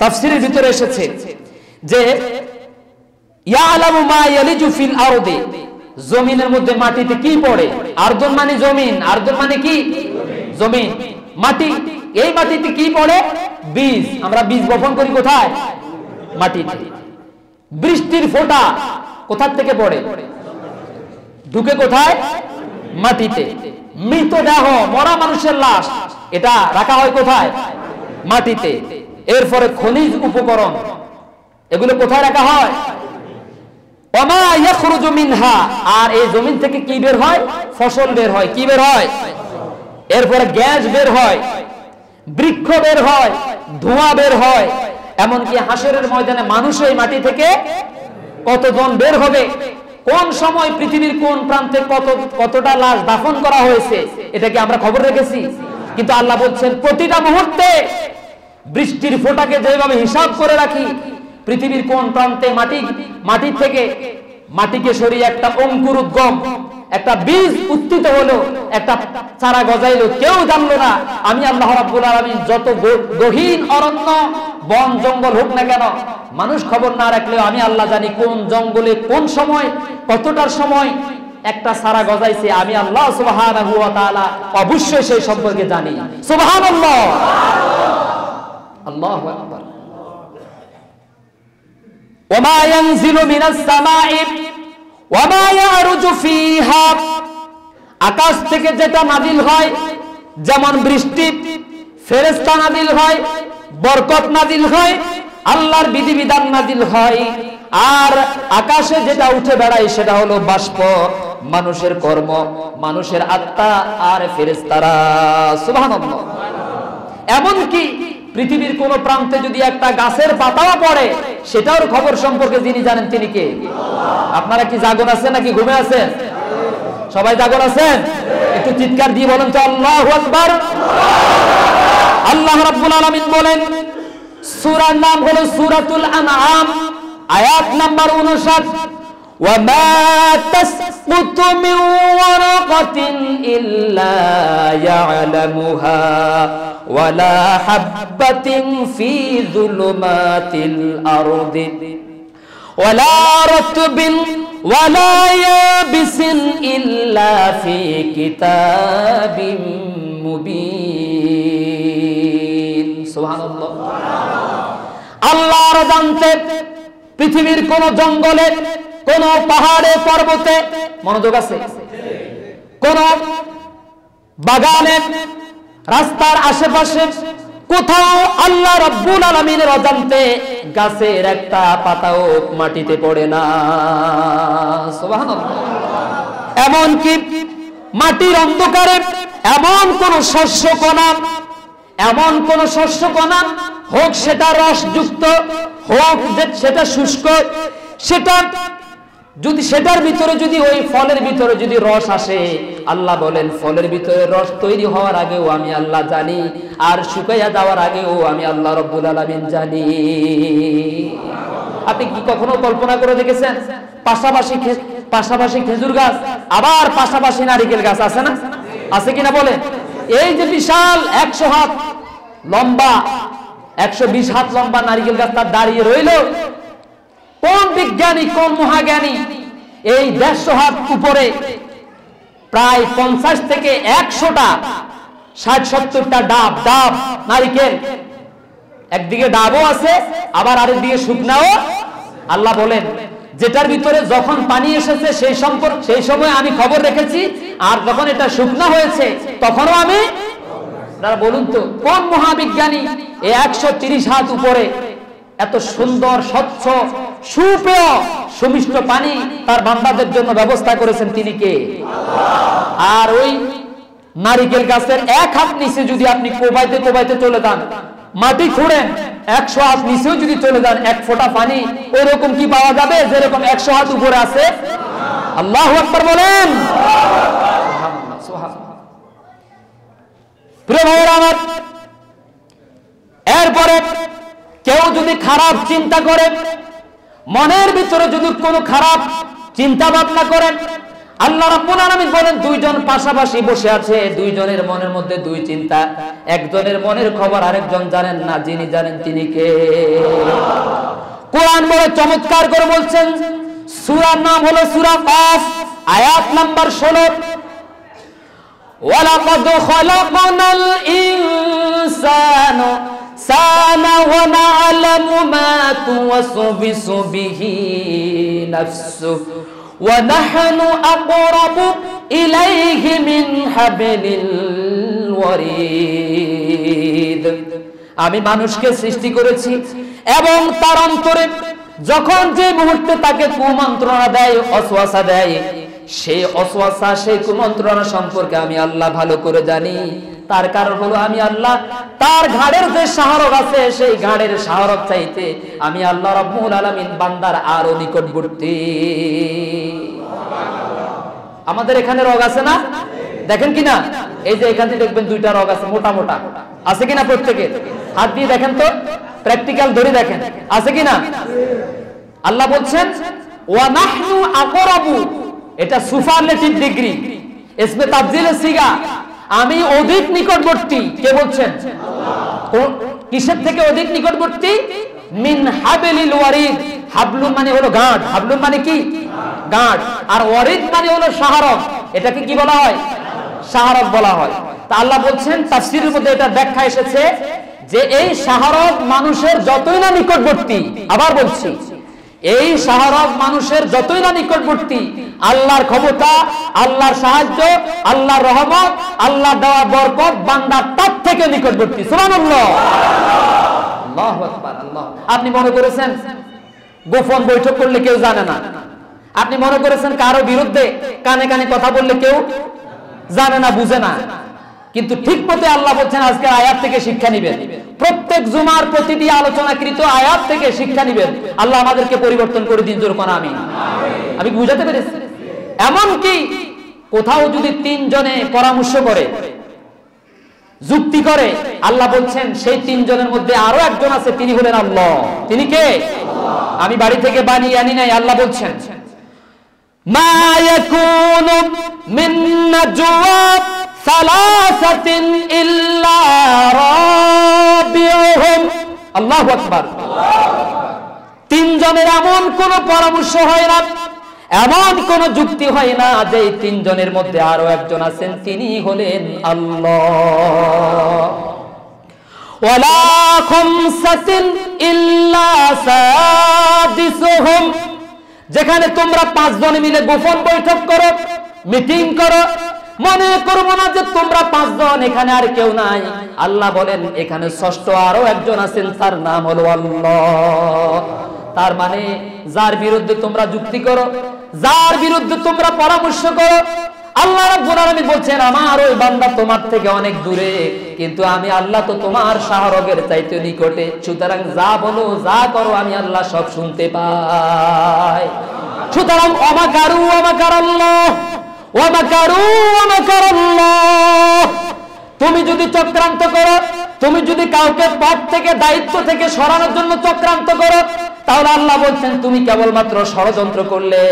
তাফসীরের ভিতরে এসেছে যে ইয়ালামু মা ইয়ালিজু ফিল আরদি, জমিনের মধ্যে মাটিতে কি পড়ে। আরদুন মানে জমিন, আরদুন মানে কি? জমিন, মাটি। এই মাটিতে কি পড়ে? বীজ। আমরা বীজ বপন করি কোথায়? মাটিতে। বৃষ্টির ফোঁটা কোথা থেকে পড়ে? ঢুকে কোথায়? মাটিতে। মৃতদেহ, মরা মানুষের লাশ, এটা রাখা হয় কোথায়? মাটিতে। এরপরে খনিজ উপকরণ, এগুলো কোথায় রাখা হয়? ওমা ইয়াখরুজু মিনহা, আর এই জমিন থেকে কি বের হয়? ফসল বের হয়। কি বের হয়? এরপরে গ্যাস বের হয়, বৃক্ষ বের হয়, ধোঁয়া বের হয়। এমনকি হাসরের ময়দানে মানুষ এই মাটি থেকে কতজন বের হবে, কোন সময় পৃথিবীর কোন প্রান্তে কতটা লাশ দাফন করা হয়েছে, এটা কি আমরা খবর রেখেছি? কিন্তু আল্লাহ বলছেন প্রতিটা মুহূর্তে বৃষ্টির ফোঁটাকে যেভাবে হিসাব করে রাখি, পৃথিবীর কোন প্রান্তে মাটি থেকে মাটিকে সরিয়ে একটা অঙ্কুরোদ্গম, একটা বীজ উত্থিত হলো, একটা চারা গজাইলো, কেউ জানলো না। আমি আল্লাহ রাব্বুল আলামিন যত গহীন অরণ্য বন জঙ্গল হোক না কেন, মানুষ খবর না রাখলেও আমি আল্লাহ জানি কোন জঙ্গলে কোন সময় কতটার সময় একটা চারা গজাইছে। আমি আল্লাহ সুবহানাহু ওয়া তাআলা অবশ্যই সেই সম্পর্কে জানি। সুবহানাল্লাহ, আল্লাহু আকবার। ওমা ইয়ানজিলু মিনাস সামাই ওমা ইয়ারুজু ফিহা, আকাশ থেকে যেটা নাজিল হয়, যেমন বৃষ্টি, ফেরেশতা নাজিল হয়, বরকত নাজিল হয়, আল্লাহর বিধিবিধান নাজিল হয়। আর আকাশে যেটা উঠে বেড়ায় সেটা হলো বাষ্প, মানুষের কর্ম, মানুষের আত্মা আর ফেরেশতারা। সুবহানাল্লাহ। এমনকি পৃথিবীর কোন প্রান্তে যদি একটা গাছের পাতাও পড়ে, সেটার খবর সম্পর্কে যিনি জানেন তিনি কে? আপনারা কি জাগন আছেন নাকি ঘুমে আছেন? সবাই জাগন আছেন? একটু চিৎকার দিয়ে বলেন তো আল্লাহু আকবার। আল্লাহ রাব্বুল আলামিন বলেন, সূরার নাম হলো সূরাতুল আনআম, আয়াত নাম্বার 59, ওয়ামা তাসকুতু মিন ওয়ারাকাতিন ইল্লা ইয়ালামুহা ওয়ালা হাববাতিন ফি যুলুমাতিল আরদি ওয়ালা রাতবিন ওয়ালা ইয়াবিসিন ইল্লা ফি কিতাবিম মুবিন। সুবহানাল্লাহ। আল্লাহর জানতে পৃথিবীর কোন জঙ্গলে, কোন পাহাড়ে, পর্বতে, মনোযোগ আছে, কোন বাগানে, রাস্তার আশেপাশে কোথাও আল্লাহ রাব্বুল আলামিনের অজান্তে গাছের একটা পাতাও মাটিতে পড়ে না। সুবহানাল্লাহ। এমনকি মাটির অন্ধকারে এমন কোন শস্য কণা হোক সেটা রসযুক্ত, হোক সেটা শুষ্ক, সেটা যদি সেটার ভিতরে যদি ওই ফলের ভিতরে যদি রস আসে, আল্লাহ বলেন ফলের ভিতরে রস তৈরি হওয়ার আগেও আমি আল্লাহ জানি, আর শুকাইয়া যাওয়ার আগেও আমি আল্লাহ রাব্বুল আলামিন জানি। আপনি কি কখনো কল্পনা করে দেখেছেন পাশাপাশি খেজুর গাছ, আবার পাশাপাশি নারিকেল গাছ আছে না? আছে কিনা বলে? এই যে বিশাল 100 হাত লম্বা, 120 হাত লম্বা নারিকেল গাছ তার দাঁড়িয়ে রইল, কোন বিজ্ঞানী, কোন মহাজ্ঞানী এই 150 হাত উপরে প্রায় 50 থেকে 100টা 60-70টা ডাব নারিকেল, একদিকে ডাবও আছে আবার আরেকদিকে শুকনাও। আল্লাহ বলেন যেটার ভিতরে যখন পানি এসেছে সেই সময় আমি খবর রেখেছি, আর যখন এটা শুকনা হয়েছে তখনও আমি। আপনারা বলুন তো কোন মহাবিজ্ঞানী এই 130 হাত উপরে এত সুন্দর, স্বচ্ছ, সুপেয়, সুমিষ্ট পানি তার বান্দাদের জন্য ব্যবস্থা করেছেন? তিনি কে? আর ওই নারিকেল গাছের 1 হাত নিচে যদি আপনি কোবাইতে চলে যান, মাটি খুঁড়েন, 100 হাত নিচেও যদি চলে যান, 1 ফোঁটা পানি ওইরকম কি পাওয়া যাবে যেরকম 100 হাত উপরে আছে? আল্লাহু আকবার বলেন। প্রিয় ভাইয়েরা আমার, এরপরে কেউ যদি খারাপ চিন্তা করে, মনের ভিতরে যদি কোনো খারাপ চিন্তা ভাবনা করেন, আল্লাহ রাব্বুল আলামিন বলেন দুইজন পাশাপাশি বসে আছে, দুইজনের মনের মধ্যে দুই চিন্তা, একজনের মনের খবর আরেকজন জানেন না, যিনি জানেন তিনি কে? কোরআন বলে চমৎকার করে বলছেন, সূরার নাম হলো সূরা কাফ, আয়াত নাম্বার 16, ওয়ালাকাদ খালাকনাল ইনসানা সানা ওয়া না'লামু মা তুওয়াসবিসু বিহি নাফসুহু ওয়া নাহনু আকরাবু ইলাইহি মিন হাবলিল ওয়ারিদ। আমি মানুষকে সৃষ্টি করেছি এবং তার অন্তরে যখন যে মুহূর্তে তাকে কুমন্ত্রণা দেয়, অসওয়াসা দেয়, সেই অসওয়াসা, সেই কুমন্ত্রণা সম্পর্কে আমি আল্লাহ ভালো করে জানি। তার কারণ হলো আমি আল্লাহ তার ঘাড়ের যে শাহরগ আছে, সেই ঘাড়ের শাহরগ চাইতে আমি আল্লাহ রাব্বুল আলামিন বান্দার আরো নিকটবর্তী। আমাদের এখানে রগ আছে না? দেখেন কিনা, এই যে এখানে দেখবেন দুইটা রগ আছে, মোটা মোটা আছে কিনা? প্রত্যেকের হাত দিয়ে দেখেন তো, প্র্যাকটিক্যাল ধরে দেখেন আছে কিনা। আল্লাহ বলছেন ওয়া নাহনু আকরাবু, এটা সুপারলেটিভ ডিগ্রি, ইসমে তাফজিলের সিগা, আমি অধিক নিকটবর্তী। কে বলছেন? আল্লাহ। কিসের থেকে অধিক নিকটবর্তী? মিন হাবলিল ওয়ারিদ। হাবলুন মানে হলো গাঁট, হাবলুন মানে কি? গাঁট। আর ওয়ারিদ মানে হলো শাহরগ, এটাকে কি বলা হয়? শাহরগ বলা হয়। তা আল্লাহ বলছেন, তাফসীরের মধ্যে এটা ব্যাখ্যা এসেছে যে এই শাহরগ মানুষের যতই না নিকটবর্তী, আবার বলছি, এই শাহরগ মানুষের যতই না নিকটবর্তী, আল্লাহর ক্ষমতা, আল্লাহর সাহায্য, আল্লাহর রহমত, আল্লাহর দেওয়া বরকত বান্দার তার থেকে নিকটবর্তী। সুবহানাল্লাহ, আল্লাহু আকবার। আল্লাহ, আপনি মনে করেছেন গোপন বৈঠক করলে কেউ জানে না, আপনি মনে করেছেন কারো বিরুদ্ধে কানে কানে কথা বললে কেউ জানে না, বুঝে না, কিন্তু ঠিক মতে আল্লাহ বলছেন আজকে আয়াত থেকে শিক্ষা নিবেন, প্রত্যেক জুমার প্রতিটি আলোচনাকৃত আয়াত থেকে শিক্ষা নিবেন। আল্লাহ আমাদেরকে পরিবর্তন করে দিন, জোর কোন আমিন। আমি বুঝাতে পেরেছি? এমন কি কোথাও যদি তিনজনে পরামর্শ করে, যুক্তি করে, আল্লাহ বলছেন সেই তিনজনের মধ্যে আরো একজন আছে, তিনি হলেন আল্লাহ। তিনি কে? আমি বাড়ি থেকে বানিয়ে আনি নাই, আল্লাহ বলছেন মা ইয়াকুনু মিন নাজওয়া সালাসাতিন ইল্লা রাবিউহুম। আল্লাহু আকবার। তিনজনের এমন কোন পরামর্শ হয় না, এমন কোন যুক্তি হয় না যে এই তিনজনের মধ্যে আরো একজন আছেন, তিনি হলেন আল্লাহ। ওয়ালা খামসাতিন ইল্লা সাদিসুহুম। যেখানে তোমরা পাঁচজন মিলে গোপন বৈঠক করো, মিটিং করো, মনে করবো না যে তোমরা পাঁচজন, এখানে আর কেউ নাই। আল্লাহ বলেন এখানে ষষ্ঠ আরো একজন আছেন, তার নাম হলো আল্লাহ। তার মানে যার বিরুদ্ধে তোমরা যুক্তি করো, যার বিরুদ্ধে তোমরা পরামর্শ করো, আল্লাহ রাব্বুল আলামিন বলছেন আমার ওই বান্দা তোমার থেকে অনেক দূরে, কিন্তু আমি আল্লাহ তো তোমার শাহরগের চাইতে নিকটে। সুতরাং যা বলো, যা করো, আমি আল্লাহ সব শুনতে পাই। সুতরাং অমাকারু অমাকারাল্লাহ, ওয়ামাকারু ওয়ামাকারাল্লাহ। তুমি যদি চক্রান্ত করো, তুমি যদি কাউকে পদ থেকে, দায়িত্ব থেকে সরানোর জন্য চক্রান্ত করো, তাহলে আল্লাহ বলছেন তুমি কেবলমাত্র ষড়যন্ত্র করলে,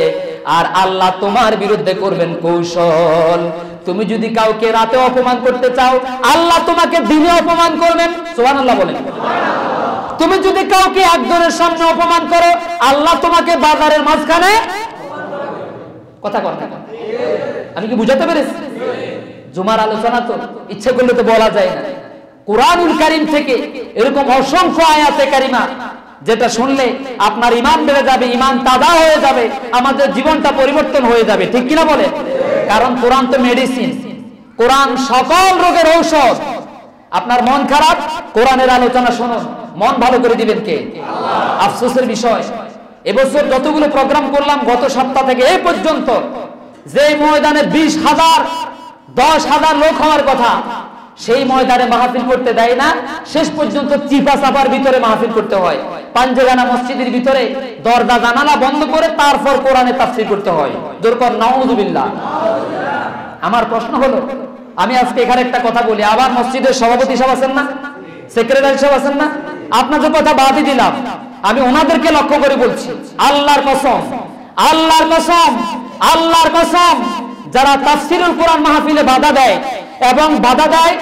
আর আল্লাহ তোমার বিরুদ্ধে করবেন কৌশল। তুমি যদি কাউকে রাতে অপমান করতে চাও, আল্লাহ তোমাকে দিনে অপমান করবেন। সুবহানাল্লাহ বলেন। তুমি যদি কাউকে একজনের সামনে অপমান করো, আল্লাহ তোমাকে বাজারের মাঝখানে কথা কথা। আমি কি বুঝাতে পেরেছি? জুমার আলোচনা তো ইচ্ছে করলে তো বলা যায় না। কুরআনুল কারীম থেকে এরকম অসংখ্য আয়াতে কারিমা যেটা শুনলে আপনার ঈমান বেড়ে যাবে, ঈমান তাজা হয়ে যাবে, আমাদের জীবনটা পরিবর্তন হয়ে যাবে। ঠিক কিনা বলে? কারণ কোরআন তো মেডিসিন, কোরআন সকল রোগের ঔষধ। আপনার মন খারাপ, কোরআনের আলোচনা শুনুন, মন ভালো করে দিবেন কে? আল্লাহ। আফসোসের বিষয়, এবছর যতগুলো প্রোগ্রাম করলাম গত সপ্তাহ থেকে এই পর্যন্ত, যে ময়দানে 20,000 10,000 লোক হওয়ার কথা, সেই ময়দানে মাহফিল করতে দেয় না। শেষ পর্যন্ত চিপা চাপার ভিতরে মাহফিল করতে হয়। পাঞ্জেগানা মসজিদের ভিতরে দরজা জানালা বন্ধ করে তারপর কোরআনে তাফসীর করতে হয়। জোরকর নাউযুবিল্লাহ। আমার প্রশ্ন হলো, আমি আজকে এখানে একটা কথা বলি, আবার মসজিদের সভাপতি সাহেব আছেন না, সেক্রেটারি সাহেব আছেন না, আপনাদের কথা বাদই দিলাম, আমি ওনাদেরকে লক্ষ্য করে বলছি, আল্লাহর কসম, আল্লাহর কসম, আল্লাহর কসম, যারা তাফসীরুল কোরআন মাহফিলে বাধা দেয় এবং বাধা দেয়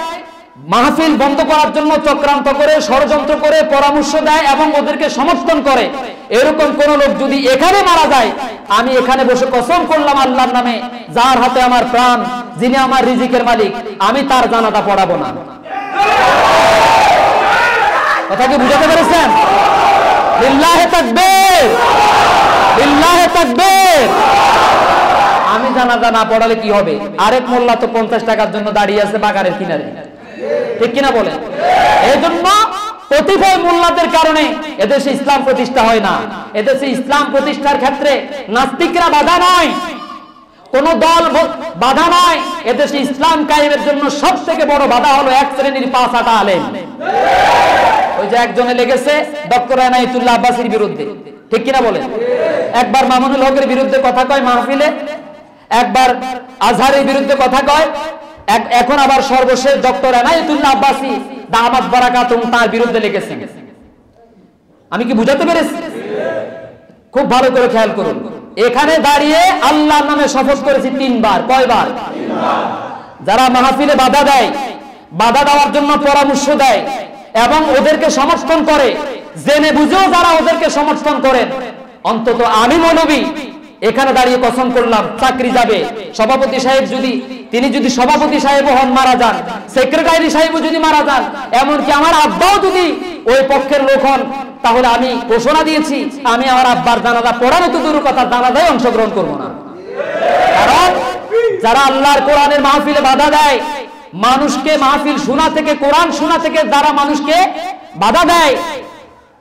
মাহফিল বন্ধ করার জন্য চক্রান্ত করে, ষড়যন্ত্র করে, পরামর্শ দেয় এবং ওদেরকে সমর্থন করে, এরকম কোন লোক যদি এখানে মারা যায়, আমি এখানে বসে কসম করলাম আল্লাহর নামে, যার হাতে আমার প্রাণ, যিনি আমার রিজিকের মালিক, আমি তার জানাজা পড়াবো না। কথা কি বুঝাতে পেরেছেন? লিল্লাহি তাকবীর, লিল্লাহি তাকবীর। আমি জানাজা না পড়ালে কি হবে? আরেক মোল্লা তো 50 টাকার জন্য দাঁড়িয়ে আছে বাগানের কিনারে, ঠিক কিনা বলেন? এই জন্য কতিপয় মোল্লাদের কারণে এদেশে ইসলাম প্রতিষ্ঠা হয় না। এদেশে ইসলাম প্রতিষ্ঠার ক্ষেত্রে নাস্তিকরা বাধা নয়, কোন দল বাধা নয়, এদেশে ইসলাম কায়েমের জন্য সব থেকে বড় বাধা হলো এক শ্রেণীর পাঁচ আটা আলেম। ওই যে একজনে লেগেছে ডক্টর এনায়েতুল্লাহ আব্বাসীর বিরুদ্ধে, ঠিক কিনা বলেন? একবার মামুনুল হকের বিরুদ্ধে কথা কয় মাহফিলে, একবার আজহারের বিরুদ্ধে কথা কয়, এখন আবার সর্বশেষ ডক্টর এনায়েতুল্লাহ আব্বাসী দামাত বারাকাতুহু তার বিরুদ্ধে লেগেছেন। আমি কি বুঝাতে পেরেছি? খুব ভালো করে খেয়াল করুন। এখানে দাঁড়িয়ে আল্লাহর নামে শপথ করেছি 3 বার। কয়বার? 3 বার। যারা মাহফিলে বাধা দেয়, বাধা দেওয়ার জন্য পরামর্শ দেয় এবং ওদেরকে সমর্থন করে, জেনে বুঝেও যারা ওদেরকে সমর্থন করেন, অন্তত আমি মৌলবী এখানে দাঁড়িয়ে কসম করলাম চাকরি যাবে। সভাপতি সাহেব যদি সভাপতি সাহেব হন, মারা যান, সেক্রেটারি সাহেব যদি মারা যান, এমনকি আমার আব্বাও যদি ওই পক্ষের লোক হন, তাহলে আমি ঘোষণা দিয়েছি আমি আমার আব্বার জানাজা পড়ানো তো দূর কথা, জানাজায় অংশগ্রহণ করব না। কারণ যারা আল্লাহর কোরআনের মাহফিলে বাধা দেয়, মানুষকে মাহফিল শোনা থেকে, কোরআন শোনা থেকে যারা মানুষকে বাধা দেয়,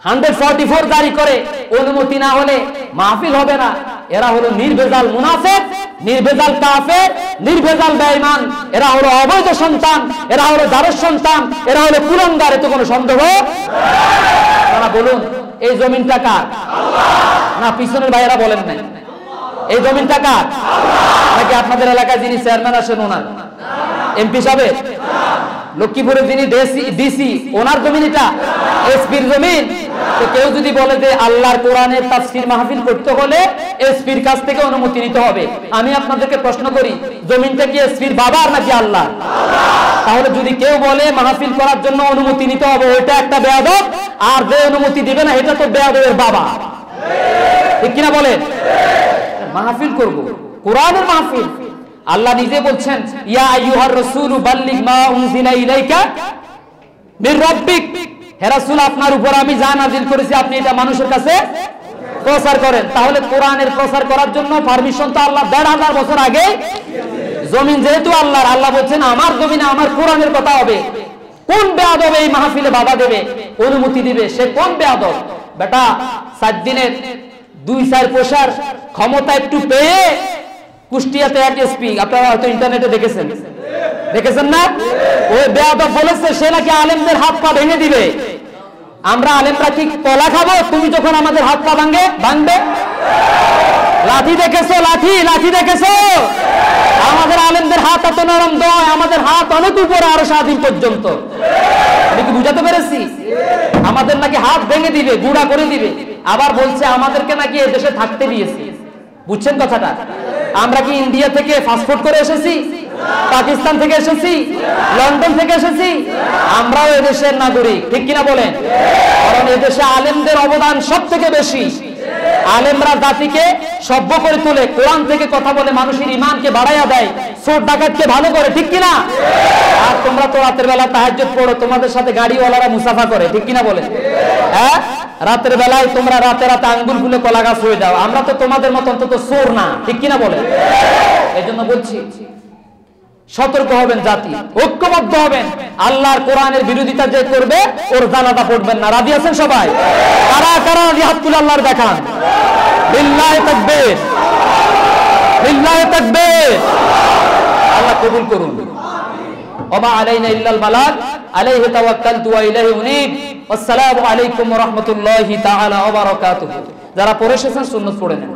144 জারি করে অনুমতি না হলে মাহফিল হবে না, এরা হলো নির্ভেজাল মুনাফিক, নির্ভেজাল কাফের, নির্ভেজাল বেঈমান, এরা হলো অবৈধ সন্তান, এরা হলো জারের সন্তান, এরা হলো কুলাঙ্গার, এতে কোনো সন্দেহ না। বলুন এই জমিনটা কার? না পিছনের ভাইয়েরা বলেন নাই এই জমিনটা কার? নাকি আপনাদের এলাকায় যিনি চেয়ারম্যান আছেন ওনার, এমপি সাহেব, লক্ষ্মীপুরের যিনি ডিসি ওনার জমিন, এটা এসপির জমিন? তো কেউ যদি বলে যে আল্লাহর কোরআনের তাফসীর মাহফিল করতে হলে এসপির কাছ থেকে অনুমতি নিতে হবে, আমি আপনাদেরকে প্রশ্ন করি জমিনটা কি এসপির বাবার নাকি আল্লাহর? তাহলে যদি কেউ বলে মাহফিল করার জন্য অনুমতি নিতে হবে, ওইটা একটা বেয়াদব, আর যে অনুমতি দিবে না এটা তো বেয়াদবের বাবা, ঠিক কিনা বলেন? মাহফিল করব কোরআনের মাহফিল, আল্লাহ নিজে বলছেন ইয়া আইয়ুহার রাসূলু বাল্লিগ মা উনজিলা ইলাইকা মির রাব্বিক, হে রাসূল আপনার উপর আমি যা নাযিল করেছি আপনি এটা মানুষের কাছে প্রচার করেন। তাহলে কোরআনের প্রচার করার জন্য পারমিশন তো আল্লাহ ১৫০০ বছর আগে, জমিন যেহেতু আল্লাহর, আল্লাহ বলছেন আমার জমিনে আমার কোরআনের কথা হবে। কোন বেয়াদব এই মাহফিলে বাধা দেবে, অনুমতি দিবে? সে কোন বেয়াদব? বেটা 7 দিনের 2-4 পোশার ক্ষমতা একটু পেয়ে কুষ্টিয়াতে এক এসপি, আপনারা হয়তো ইন্টারনেটে দেখেছেন না? ওই বেয়াদব বলেছে সে নাকি আলেমদের হাত পা ভেঙে দিবে। আমরা আলেমরা কি কলা খাবো তুমি যখন আমাদের হাত পা ভাঙবে? লাঠি দেখেছো? লাঠি দেখেছো? আমাদের আলেমদের হাত এত নরম নয়, আমাদের হাত অনেক উপরে, আরো 7 দিন পর্যন্ত। আমি কি বুঝাতে পেরেছি? আমাদের নাকি হাত ভেঙে দিবে, গুঁড়া করে দিবে, আবার বলছে আমাদেরকে নাকি এদেশে থাকতে দিয়েছি। বুঝছেন কথাটা? আমরা কি ইন্ডিয়া থেকে পাসপোর্ট করে এসেছি? পাকিস্তান থেকে এসেছি? লন্ডন থেকে এসেছি? আমরাও এদেশের নাগরিক, ঠিক কিনা বলেন? কারণ এদেশে আলেমদের অবদান সব থেকে বেশি। আলেমরা জাতিকে সভ্য করে তোলে, কোরআন থেকে কথা বলে মানুষের ঈমানকে বাড়াইয়া দেয়, চোর ডাকাতকে ভালো করে, ঠিক কিনা? আর তোমরা তো রাতের বেলা তাহাজ্জুদ পড়ো, তোমাদের সাথে গাড়িওয়ালারা মুসাফা করে, ঠিক কিনা বলেন? হ্যাঁ, রাতের বেলায় তোমরা রাতে আঙ্গুল ফুলে কলা গাছ হয়ে যাও। আমরা তো তোমাদের মতো অন্তত চোর না, ঠিক কিনা বলেন? এই জন্য বলছি সতর্ক হবেন, জাতি ঐক্যবদ্ধ হবেন। আল্লাহর কোরআনের বিরোধিতা যে করবে ওর জানাজা পড়বেন না। রাজি আছেন সবাই? কারা কারা হাত তুলে আল্লাহর দেখান? লিল্লাহি তাকবীর, লিল্লাহি তাকবীর। আল্লাহ কবুল করুন। ওমা আলাইনা ইল্লাল বালাগ, আলাইহি তাওয়াক্কালতু ওয়া ইলাইহি উনীব। আসসালামু আলাইকুম ওয়া রাহমাতুল্লাহি তাআলা ওয়া বারাকাতুহু। যারা পড়ে এসেছেন সুন্নাত পড়ে নেন।